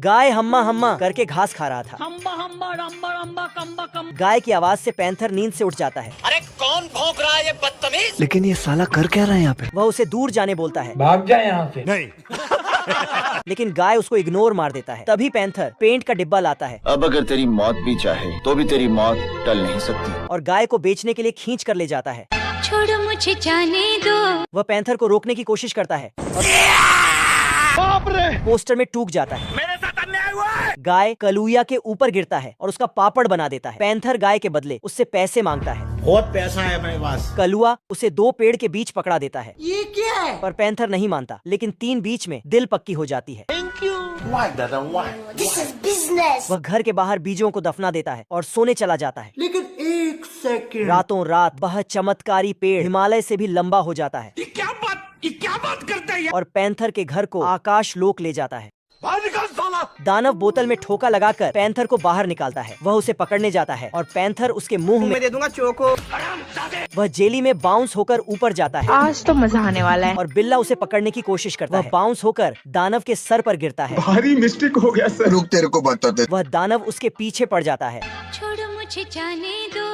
गाय हम्मा हम्मा करके घास खा रहा था। हम्बा हम्बा रम्बा रम्बा कम्बा कम। गाय की आवाज से पैंथर नींद से उठ जाता है। अरे कौन भौंक रहा है ये बदतमीज? लेकिन ये साला कर क्या रहा है यहाँ पे? वह उसे दूर जाने बोलता है, भाग जा यहाँ से। नहीं। लेकिन गाय उसको इग्नोर मार देता है। तभी पैंथर पेंट का डिब्बा लाता है अब अगर तेरी मौत भी चाहे तो भी तेरी मौत टल नहीं सकती। और गाय को बेचने के लिए खींच कर ले जाता है। छोड़ो मुझे जाने दो। वह पैंथर को रोकने की कोशिश करता है और पोस्टर में टूक जाता है। मेरे साथ अन्याय हुआ है। गाय कलुया के ऊपर गिरता है और उसका पापड़ बना देता है। पैंथर गाय के बदले उससे पैसे मांगता है। बहुत पैसा है मेरे पास। कलुआ उसे 2 पेड़ के बीच पकड़ा देता है। ये क्या है? पर पैंथर नहीं मानता, लेकिन 3 बीच में दिल पक्की हो जाती है। वह घर के बाहर बीजों को दफना देता है और सोने चला जाता है। लेकिन 1 सेकंड। रातों रात वह चमत्कारी पेड़ हिमालय से भी लंबा हो जाता है ये क्या बात करता है? और पैंथर के घर को आकाश लोक ले जाता है। बाहर निकल साला। दानव बोतल में ठोका लगाकर पैंथर को बाहर निकालता है। वह उसे पकड़ने जाता है और पैंथर उसके मुंह में दे दूंगा चोको। वह जेली में बाउंस होकर ऊपर जाता है। आज तो मजा आने वाला है। और बिल्ला उसे पकड़ने की कोशिश करता है। वह बाउंस होकर दानव के सर पर गिरता है। भारी मिस्टेक हो गया सर। रुक, तेरे को बताते। वह दानव उसके पीछे पड़ जाता है। छोड़ो मुझे जाने दो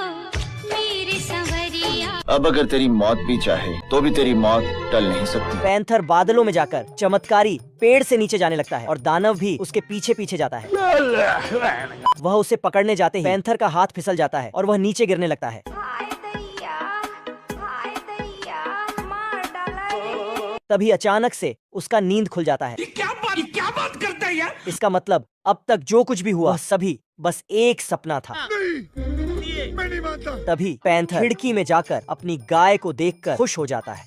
मेरे संवरिया। अब अगर तेरी मौत भी चाहे तो भी तेरी मौत टल नहीं सकती। पैंथर बादलों में जाकर चमत्कारी पेड़ से नीचे जाने लगता है और दानव भी उसके पीछे पीछे जाता है। वह उसे पकड़ने जाते ही पैंथर का हाथ फिसल जाता है और वह नीचे गिरने लगता है। तभी अचानक से उसका नींद खुल जाता है। ये क्या बात करता है यार? इसका मतलब अब तक जो कुछ भी हुआ सभी बस एक सपना था। मैं नहीं मानता। तभी पैंथर खिड़की में जाकर अपनी गाय को देखकर खुश हो जाता है।